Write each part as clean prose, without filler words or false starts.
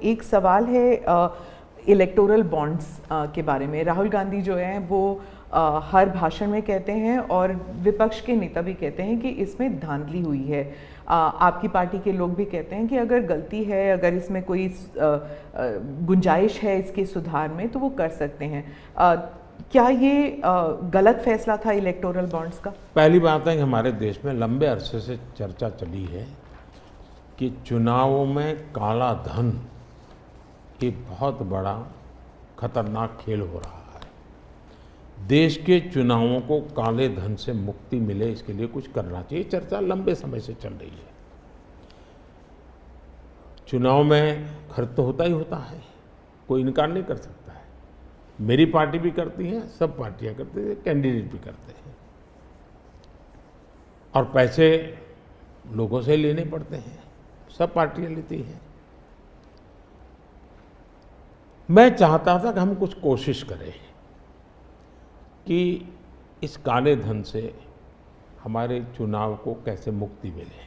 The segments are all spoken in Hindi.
एक सवाल है इलेक्टोरल बॉन्ड्स के बारे में। राहुल गांधी जो हैं वो हर भाषण में कहते हैं और विपक्ष के नेता भी कहते हैं कि इसमें धांधली हुई है। आपकी पार्टी के लोग भी कहते हैं कि अगर गलती है, अगर इसमें कोई गुंजाइश है इसके सुधार में तो वो कर सकते हैं। क्या ये गलत फैसला था इलेक्टोरल बॉन्ड्स का? पहली बात है कि हमारे देश में लंबे अरसे से चर्चा चली है कि चुनावों में काला धन एक बहुत बड़ा खतरनाक खेल हो रहा है। देश के चुनावों को काले धन से मुक्ति मिले, इसके लिए कुछ करना चाहिए। चर्चा लंबे समय से चल रही है। चुनाव में खर्च तो होता ही होता है, कोई इनकार नहीं कर सकता है। मेरी पार्टी भी करती है, सब पार्टियां करती हैं, कैंडिडेट भी करते हैं और पैसे लोगों से लेने पड़ते हैं, सब पार्टियां लेती हैं। मैं चाहता था कि हम कुछ कोशिश करें कि इस काले धन से हमारे चुनाव को कैसे मुक्ति मिले,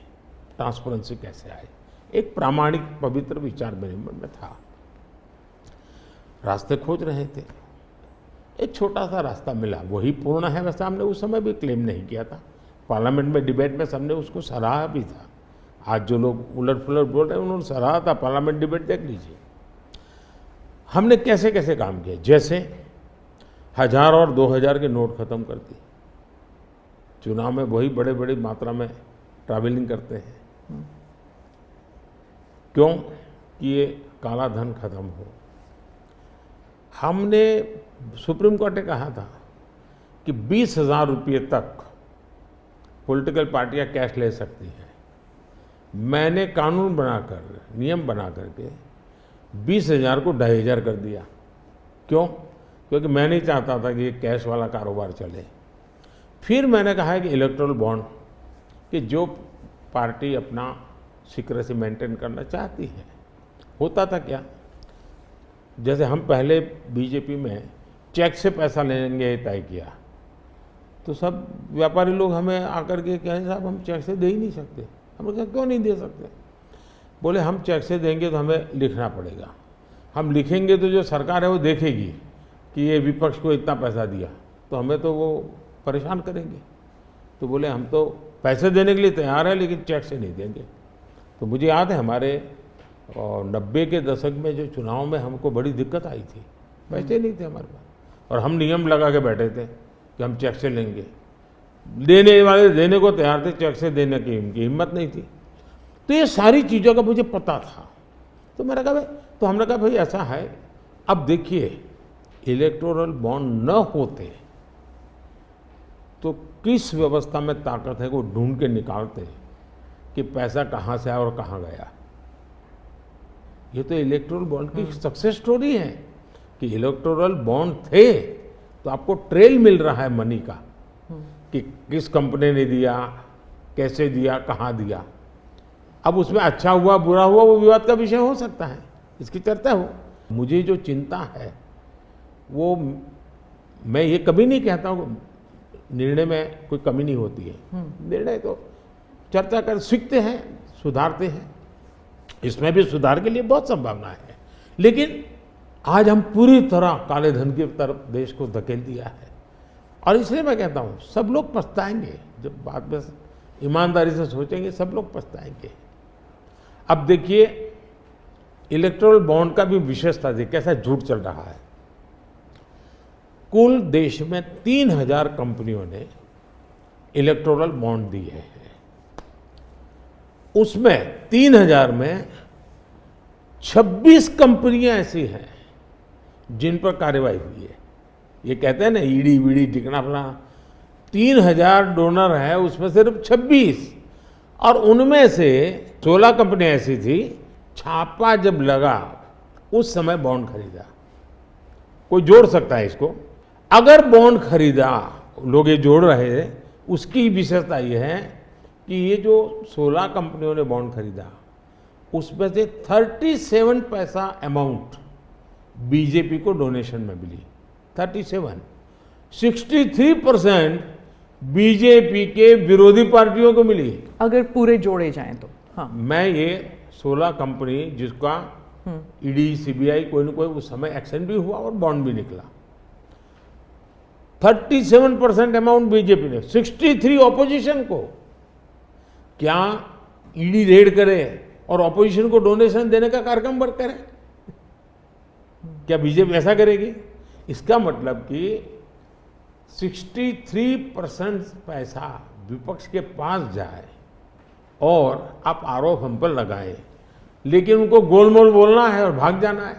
ट्रांसपेरेंसी कैसे आए। एक प्रामाणिक पवित्र विचार मेरे मन में था। रास्ते खोज रहे थे, एक छोटा सा रास्ता मिला, वही पूर्ण है। वैसे हमने उस समय भी क्लेम नहीं किया था, पार्लियामेंट में डिबेट में सबने उसको सराहा भी था। आज जो लोग उलट पुलट बोल रहे हैं उन्होंने सराहा था, पार्लियामेंट डिबेट देख लीजिए। हमने कैसे कैसे काम किया, जैसे 1000 और 2000 के नोट खत्म कर दिए। चुनाव में वही बड़े बड़ी मात्रा में ट्रैवलिंग करते हैं, क्यों कि ये काला धन खत्म हो। हमने सुप्रीम कोर्ट ने कहा था कि 20,000 रुपये तक पॉलिटिकल पार्टियां कैश ले सकती हैं। मैंने कानून बनाकर, नियम बना करके 20,000 को 2,500 कर दिया। क्यों? क्योंकि मैं नहीं चाहता था कि ये कैश वाला कारोबार चले। फिर मैंने कहा है कि इलेक्टोरल बॉन्ड, कि जो पार्टी अपना सीक्रेसी मेंटेन करना चाहती है। होता था क्या, जैसे हम पहले बीजेपी में चेक से पैसा लेंगे तय किया, तो सब व्यापारी लोग हमें आकर के कहें साहब हम चेक से दे ही नहीं सकते। हमने कहा क्यों नहीं दे सकते? बोले हम चेक से देंगे तो हमें लिखना पड़ेगा, हम लिखेंगे तो जो सरकार है वो देखेगी कि ये विपक्ष को इतना पैसा दिया, तो हमें तो वो परेशान करेंगे। तो बोले हम तो पैसे देने के लिए तैयार है लेकिन चेक से नहीं देंगे। तो मुझे याद है हमारे 90 के दशक में जो चुनाव में हमको बड़ी दिक्कत आई थी, पैसे नहीं थे हमारे पास और हम नियम लगा के बैठे थे कि हम चेक से लेंगे। देने वाले देने को तैयार थे, चेक से देने की उनकी हिम्मत नहीं थी। तो ये सारी चीज़ों का मुझे पता था। तो मैंने कहा भाई, तो हमने कहा भाई ऐसा है, अब देखिए इलेक्टोरल बॉन्ड न होते तो किस व्यवस्था में ताकत है वो ढूंढ के निकालते कि पैसा कहाँ से आया और कहाँ गया। ये तो इलेक्टोरल बॉन्ड की सक्सेस स्टोरी है कि इलेक्टोरल बॉन्ड थे तो आपको ट्रेल मिल रहा है मनी का, कि किस कंपनी ने दिया, कैसे दिया, कहाँ दिया। अब उसमें अच्छा हुआ बुरा हुआ वो विवाद का विषय हो सकता है, इसकी चर्चा हो। मुझे जो चिंता है वो, मैं ये कभी नहीं कहता हूँ निर्णय में कोई कमी नहीं होती है। निर्णय तो चर्चा कर सीखते हैं, सुधारते हैं, इसमें भी सुधार के लिए बहुत संभावना है। लेकिन आज हम पूरी तरह काले धन की तरफ देश को धकेल दिया है और इसलिए मैं कहता हूँ सब लोग पछताएंगे। जब बाद में ईमानदारी से सोचेंगे सब लोग पछताएंगे। अब देखिए इलेक्टोरल बॉन्ड का भी विशेषता थी, कैसा झूठ चल रहा है। कुल देश में 3,000 कंपनियों ने इलेक्टोरल बॉन्ड दिए हैं। उसमें 3,000 में 26 कंपनियां ऐसी हैं जिन पर कार्रवाई हुई है। ये कहते हैं ना ईडी वीडी टिकना फला, 3,000 डोनर है, उसमें सिर्फ 26, और उनमें से 16 कंपनियां ऐसी थी छापा जब लगा उस समय बॉन्ड खरीदा। कोई जोड़ सकता है इसको? अगर बॉन्ड खरीदा, लोग ये जोड़ रहे हैं, उसकी विशेषता ये है कि ये जो 16 कंपनियों ने बॉन्ड खरीदा उसमें से 37 पैसा अमाउंट बीजेपी को डोनेशन में मिली। 63% बीजेपी के विरोधी पार्टियों को मिली। अगर पूरे जोड़े जाएं तो। हाँ, मैं ये 16 कंपनी जिसका ईडी सीबीआई कोई ना कोई उस समय एक्शन भी हुआ और बॉन्ड भी निकला। 37% अमाउंट बीजेपी ने, 63 ऑपोजिशन को। क्या ईडी रेड करे और ऑपोजिशन को डोनेशन देने का कार्यक्रम वर्क करे? क्या बीजेपी ऐसा करेगी? इसका मतलब कि 63% पैसा विपक्ष के पास जाए और आप आरोप हम पर लगाएं, लेकिन उनको गोलमोल बोलना है और भाग जाना है।